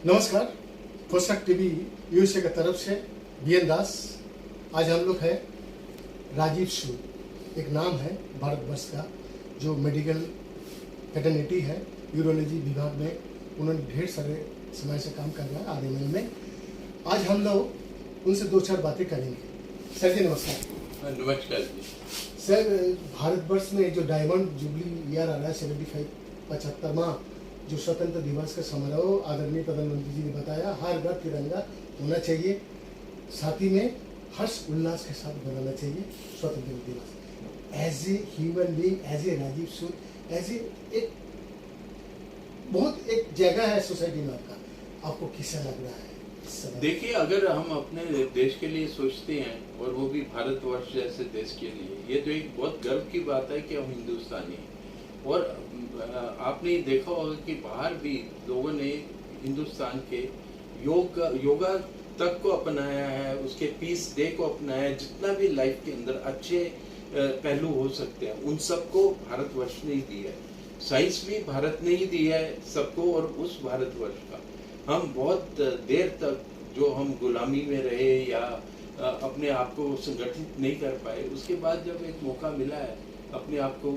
नमस्कार, पोशाक TV USA की तरफ से बीएन दास। आज हम लोग है राजीव सूद, एक नाम है भारतवर्ष का जो मेडिकल फैटर्निटी है, यूरोलॉजी विभाग में उन्होंने ढेर सारे समय से काम कर रहा है आरएमएल में। आज हम लोग उनसे दो चार बातें करेंगे। सर जी नमस्कार। नमस्कार जी। सर, भारतवर्ष में जो डायमंड जुबली ईयर आ रहा है 75वां जो स्वतंत्र दिवस का समारोह आदरणीय प्रधानमंत्री जी ने बताया हर घर तिरंगा होना चाहिए, साथ ही में हर्ष उल्लास के साथ मनाना चाहिए स्वतंत्र दिवस। As a human being, as a Rajiv Sood, as a एक बहुत एक जगह है सोसाइटी में आपको कैसा लग रहा है? देखिए, अगर हम अपने देश के लिए सोचते हैं और वो भी भारतवर्ष जैसे देश के लिए, ये तो एक बहुत गर्व की बात है कि हम हिंदुस्तानी हैं। और आपने देखा होगा कि बाहर भी लोगों ने हिंदुस्तान के योगा तक को अपनाया है, उसके पीस डे को अपनाया है। जितना भी लाइफ के अंदर अच्छे पहलू हो सकते हैं उन सबको भारतवर्ष ने ही दिया है। साइंस भी भारत ने ही दिया है सबको। और उस भारतवर्ष का हम बहुत देर तक जो हम गुलामी में रहे या अपने आप को संगठित नहीं कर पाए, उसके बाद जब एक मौका मिला है अपने आप को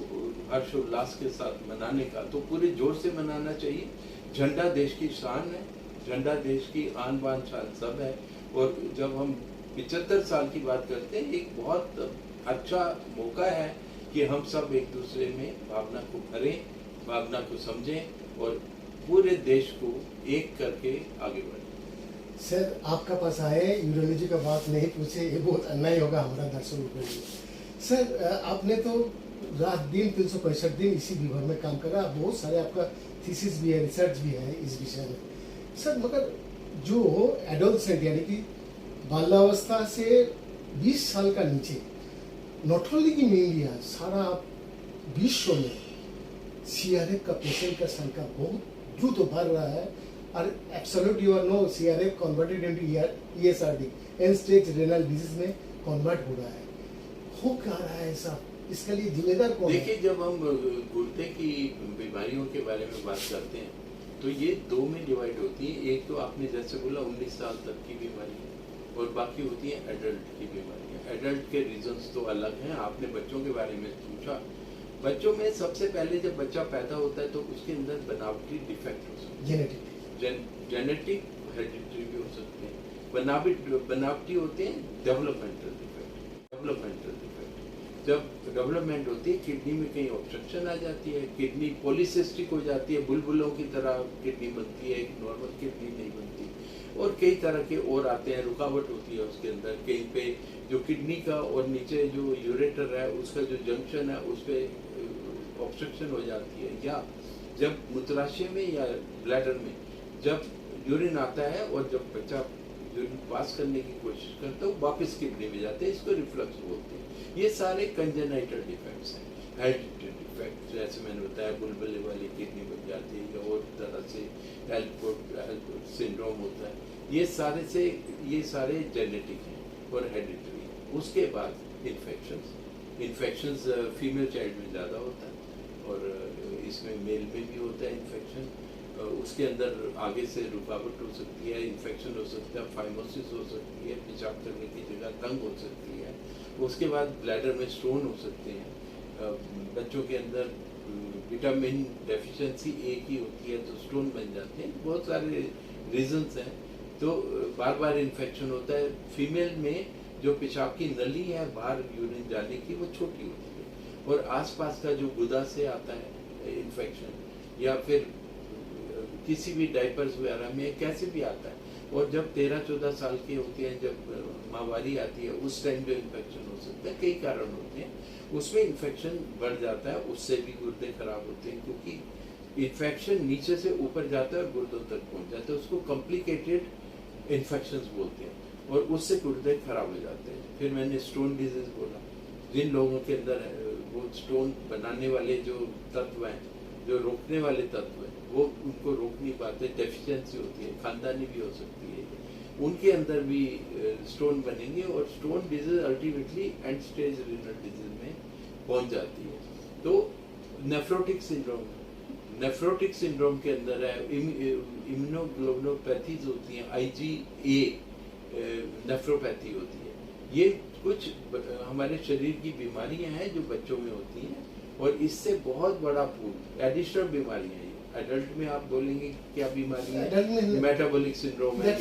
हर्षोल्लास के साथ मनाने का, तो पूरे जोर से मनाना चाहिए। झंडा देश की शान है, झंडा देश की आन बान शान सब है। और जब हम 75 साल की बात करते हैं, एक बहुत अच्छा मौका है कि हम सब एक दूसरे में भावना को भरें, भावना को समझें और पूरे देश को एक करके आगे बढ़ें। सर, आपका पास आए यूरोलॉजी का बात नहीं पूछे, ये बहुत अन्याय होगा हमारा दर्शकों के लिए। सर, आपने तो रात दिन 365 दिन इसी विभाग में काम करा, बहुत सारे आपका थीसिस भी है, रिसर्च भी है इस विषय में। सर, मगर जो एडोलसेंट यानी कि बाल्यावस्था से 20 साल का नीचे, नॉट ओनली इन इंडिया, सारा विश्व में सीआरएफ का पेशेंट का संख्या बहुत द्रुत बढ़ रहा है। और absolute you are know CRF converted into ESRD, end stage renal disease में कन्वर्ट हो रहा है। हो क्या रहा है ऐसा? इसके लिए जिम्मेदार कौन है? देखिए, जब हम गुर्दे की बीमारियों के बारे में बात करते हैं तो ये दो में डिवाइड होती है। एक तो आपने जैसे बोला 19 साल तक की बीमारी है और बाकी होती है एडल्ट की बीमारियां। एडल्ट के रीजंस तो अलग हैं। आपने बच्चों के बारे में पूछा। बच्चों में सबसे पहले जब बच्चा पैदा होता है तो उसके अंदर बनावटी डिफेक्ट हो सकते हैं, जेनेटिक हेरिडिटरी भी हो सकते हैं। बनावटी होते हैं डेवलपमेंटल डिफेक्ट। जब डेवलपमेंट होती है, किडनी में कहीं ऑब्स्ट्रक्शन आ जाती है, किडनी पॉलीसिस्टिक हो जाती है, बुलबुलों की तरह किडनी बनती है, एक नॉर्मल किडनी नहीं बनती। और कई तरह के और आते हैं, रुकावट होती है उसके अंदर। कहीं पे जो किडनी का और नीचे जो यूरेटर है उसका जो जंक्शन है उस पर ऑब्स्ट्रक्शन हो जाती है। या जब मूत्राशय में या ब्लैडर में जब यूरिन आता है और जब बच्चा यूरिन पास करने की कोशिश करता है, वापस किडनी में जाते हैं, इसको रिफ्लक्स बोलते हैं। ये सारे कंजेनाइटल डिफेक्ट्स हैं। हेरिडिटरी डिफेक्ट जैसे मैंने बताया, बुलबुले वाली किडनी बन जाती है या और तरह से एल्पोर्ट सिंड्रोम होता है। ये सारे जेनेटिक हैं और हेरिडिटरी हैं। उसके बाद इन्फेक्शंस फीमेल चाइल्ड में ज़्यादा होता है और इसमें मेल में भी होता है इन्फेक्शन। उसके अंदर आगे से रुकावट हो सकती है, इन्फेक्शन हो सकता है, फाइमोसिस हो सकती है, पेशाब करने की जगह तंग हो सकती है। उसके बाद ब्लैडर में स्टोन हो सकते हैं। बच्चों के अंदर विटामिन डेफिशिएंसी एक ही होती है तो स्टोन बन जाते हैं। बहुत सारे रीजंस हैं। तो बार बार इन्फेक्शन होता है। फीमेल में जो पेशाब की नली है बाहर यूरिन जाने की, वो छोटी होती है और आसपास का जो गुदा से आता है इन्फेक्शन या फिर किसी भी डायपर्स वगैरह में कैसे भी आता है। और जब 13-14 साल की होती है, जब माहवारी आती है, उस टाइम जो इन्फेक्शन हो सकता है, कई कारण होते हैं, उसमें इन्फेक्शन बढ़ जाता है। उससे भी गुर्दे खराब होते हैं क्योंकि इन्फेक्शन नीचे से ऊपर जाता है और गुर्दों तक पहुंच जाता है। उसको कॉम्प्लिकेटेड इन्फेक्शंस बोलते हैं और उससे गुर्दे खराब हो जाते हैं। फिर मैंने स्टोन डिजीज बोला। जिन लोगों के अंदर वो स्टोन बनाने वाले जो तत्व हैं, जो रोकने वाले तत्व हैं, वो उनको रोक नहीं पाते, डेफिशिएंसी होती है, खानदानी भी हो सकती है, उनके अंदर भी स्टोन बनेंगे और stone disease ultimately and stage renal disease में पहुंच जाती है। तो नेफ्रोटिक सिंड्रोम के अंदर है, इम्यूनोग्लोबुलोपैथीज होती हैं, IgA नेफ्रोपैथी होती है। ये कुछ हमारे शरीर की बीमारियां हैं जो बच्चों में होती हैं, और इससे बहुत बड़ा पूल एडिशनल बीमारियां हैं। एडल्ट में आप बोलेंगे क्या बीमारी है, मेटाबॉलिक सिंड्रोम है,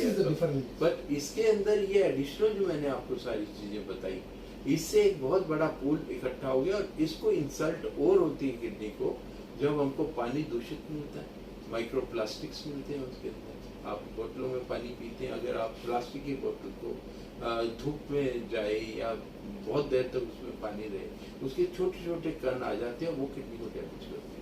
बट इसके अंदर ये एडिशनल जो मैंने आपको सारी चीजें बताई, इससे एक बहुत बड़ा पूल इकट्ठा हो गया। और इसको इंसल्ट और होती है किडनी को जब हमको पानी दूषित मिलता है, माइक्रोप्लास्टिक्स मिलते हैं उसके अंदर। आप बोतलों में पानी पीते हैं, अगर आप प्लास्टिक की बोतल को धूप में जाए या बहुत देर तक उसमें पानी रहे, उसके छोटे छोटे कण आ जाते हैं, वो किडनी को डैमेज करते हैं।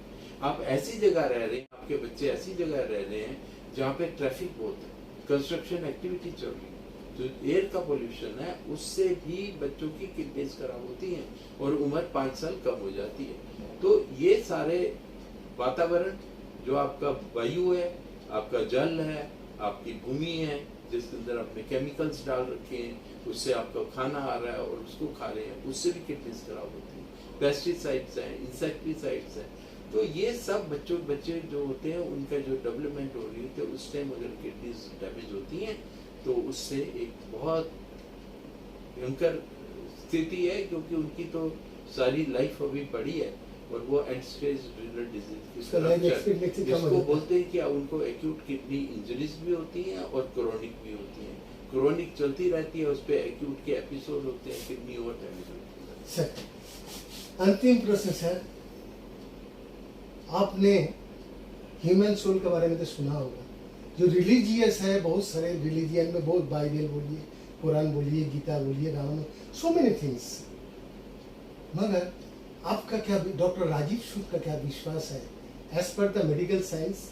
आप ऐसी जगह रह रहे हैं, आपके बच्चे ऐसी जगह रह रहे हैं जहाँ पे ट्रैफिक बहुत है, कंस्ट्रक्शन एक्टिविटी चल रही है, जो एयर का पोल्यूशन है उससे भी बच्चों की किडनीज खराब होती हैं और उम्र 5 साल कम हो जाती है। तो ये सारे वातावरण जो आपका वायु है, आपका जल है, आपकी भूमि है जिसके अंदर आपने केमिकल्स डाल रखे हैं, उससे आपका खाना आ रहा है और उसको खा रहे हैं, उससे भी किडनीज खराब होती है। पेस्टिसाइड्स हैं, इंसेक्टिसाइड्स हैं, तो ये सब बच्चे जो होते हैं उनका जो डेवलपमेंट हो रही होती है, उस टाइम अगर किडनीज डैमेज होती हैं तो उससे एक बहुत भयंकर स्थिति है, क्योंकि उनकी तो सारी लाइफ अभी पड़ी है और वो एंड स्टेज रीनल डिजीज जिसको बोलते हैं कि उनको एक्यूट किडनी इंजरीज भी होती हैं और क्रोनिक भी होती हैं। क्रोनिक चलती रहती है, उस पर एक्यूट के एपिसोड होते हैं, किडनी और डैमेज होती है। सर अंतिम प्रश्न सर, आपने ह्यूमन सोल के बारे में तो सुना होगा, जो रिलीजियस है, बहुत सारे रिलीजियन में बहुत बाइबल बोलिए, कुरान बोलिए, गीता बोलिए, रामायण, सो मेनी थिंग्स, मगर आपका क्या, डॉक्टर राजीव सूद का क्या विश्वास है? As per the medical science,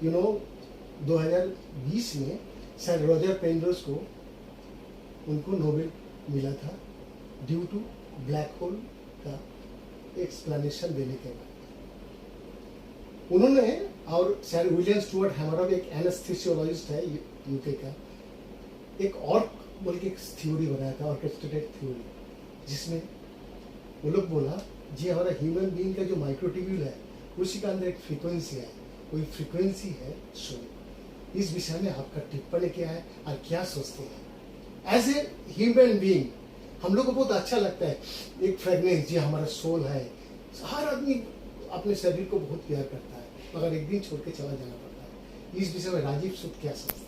2020 में सर रॉजर पेनरोज को उनको नोबेल मिला था ड्यू टू ब्लैक होल का एक्सप्लेनेशन देने के बाद। उन्होंने, और सर विलियम स्टुअर्ट हैमरॉफ एक एनेस्थीसियोलॉजिस्ट है यूके का, एक और बोल के एक थ्योरी बनाया था, ऑर्केस्ट्रेटेड थ्योरी, जिसमें वो लोग बोला जी हमारा ह्यूमन बीइंग का जो माइक्रोट्यूब्यूल है उसी का अंदर एक फ्रीक्वेंसी है, कोई फ्रीक्वेंसी है सोल। इस विषय में आपका टिप्पणी क्या है और क्या सोचते हैं? एज ए ह्यूमन बीइंग हम लोग को बहुत अच्छा लगता है एक फ्रेगनेंस, जी हमारा सोल है। हर आदमी अपने शरीर को बहुत प्यार करता है, मगर एक दिन छोड़ के चला जाना पड़ता है। इस विषय में राजीव सूद क्या सोचता है?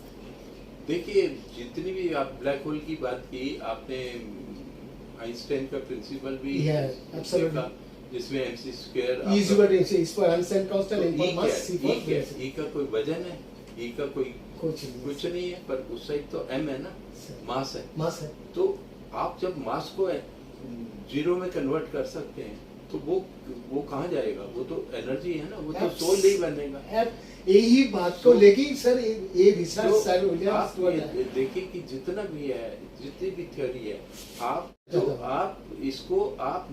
देखिए, जितनी भी आप ब्लैक होल की बात की, आपने आइंस्टाइन का प्रिंसिपल भी देखा, जिसमें MC स्क्वायर E का कोई वजन है, E का कोई कुछ नहीं है, पर उस साइड तो M है ना, मास है। तो आप जब मास को जीरो में कन्वर्ट कर सकते हैं तो वो कहाँ जाएगा? वो तो एनर्जी है ना, वो तो सोल नहीं बनेगा। यही बात को लेके सर ये रिसर्च सर आप देखिए कि जितना भी है, जितनी भी थ्योरी है, आप इसको आप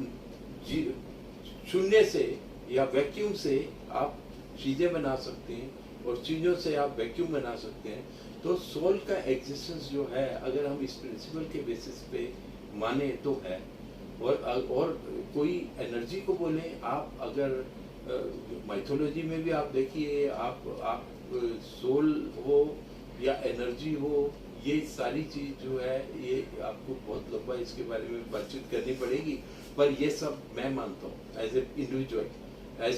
शून्य से या वैक्यूम से आप चीजें बना सकते हैं और चीजों से आप वैक्यूम बना सकते हैं। तो सोल का एग्जिस्टेंस जो है, अगर हम इस प्रिंसिपल के बेसिस पे माने तो है। और कोई एनर्जी को बोले आप, अगर माइथोलॉजी में भी आप देखिए, आप सोल हो या एनर्जी हो, ये सारी चीज जो है ये आपको बहुत लंबा इसके बारे में बातचीत करनी पड़ेगी, पर ये सब मैं मानता हूँ as a individual, as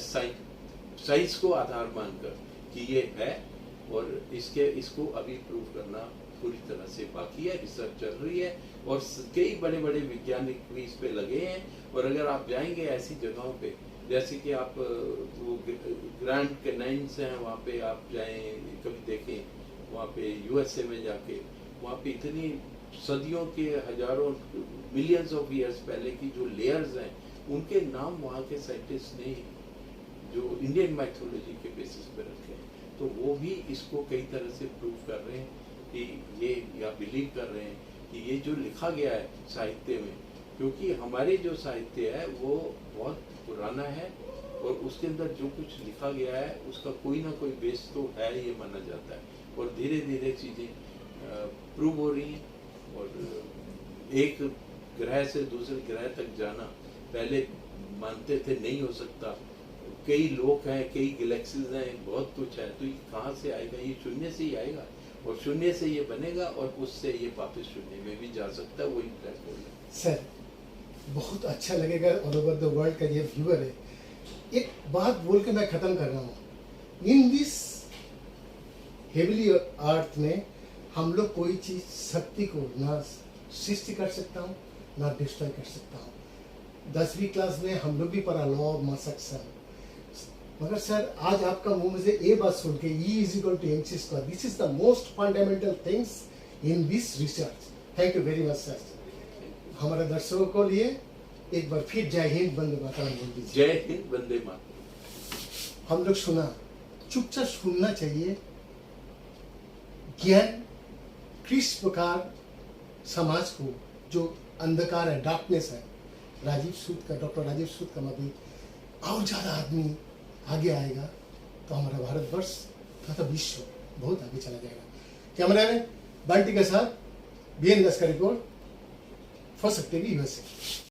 science को आधार मानकर कि ये है, और इसको अभी प्रूव करना पूरी तरह से बाकी है, रिसर्च चल रही है और कई बड़े बड़े वैज्ञानिक भी इस पे लगे हैं। और अगर आप जाएंगे ऐसी जगहों पे, जैसे कि आप वो ग्रैंड कैनाइन्स हैं, वहाँ पे आप जाएं, कभी देखें, वहाँ पे USA में जाके, वहाँ पे इतनी सदियों के, हजारों, मिलियंस ऑफ ईयर्स पहले की जो लेयर्स हैं, उनके नाम वहाँ के साइंटिस्ट ने जो इंडियन माइथोलॉजी के बेसिस पे रखे हैं, तो वो भी इसको कई तरह से प्रूव कर रहे हैं कि ये, या बिलीव कर रहे हैं कि ये जो लिखा गया है साहित्य में, क्योंकि हमारे जो साहित्य है वो बहुत पुराना है और उसके अंदर जो कुछ लिखा गया है उसका कोई ना कोई बेस तो है, ये माना जाता है। और धीरे धीरे चीज़ें प्रूव हो रही हैं। और एक ग्रह से दूसरे ग्रह तक जाना पहले मानते थे नहीं हो सकता, कई लोग हैं, कई गैलेक्सीज हैं, बहुत कुछ है, तो ये कहाँ से आएगा? ये शून्य से ही आएगा, और शून्य से ये बनेगा, और उससे ये वापस शून्य में भी जा सकता है, वही ब्लैक होल है। सर बहुत अच्छा लगेगा, ऑल ओवर द वर्ल्ड का ये व्यूअर है। एक बात बोल के मैं खत्म कर रहा हूँ। इन दिस हेवली अर्थ में हम लोग कोई चीज शक्ति को ना सृष्टि कर सकता हूँ ना डिस्ट्रॉय कर सकता हूँ। 10वीं क्लास में हम लोग भी पढ़ा लॉ ऑफ मास एक्शन, मगर सर आज आपका मुंह में से ये बात सुन के E is equal to mc square, this is the most fundamental things in this research. Thank you very much sir. हमारे दर्शकों को लिए एक बार फिर जय हिंद वंदे मातरम बोल दीजिए। जय हिंद, वंदे मातरम। हम लोग सुना, चुपचाप सुनना चाहिए। ज्ञान किस प्रकार समाज को जो अंधकार है, डार्कनेस है, राजीव सूद का, डॉक्टर राजीव सूद का मतलब और ज़्यादा आदमी आगे आएगा तो हमारा भारतवर्ष तथा विश्व बहुत आगे चला जाएगा। कैमरा में बंटी के साथ BN दास का रिपोर्ट फॉर सकते भी यूएसए।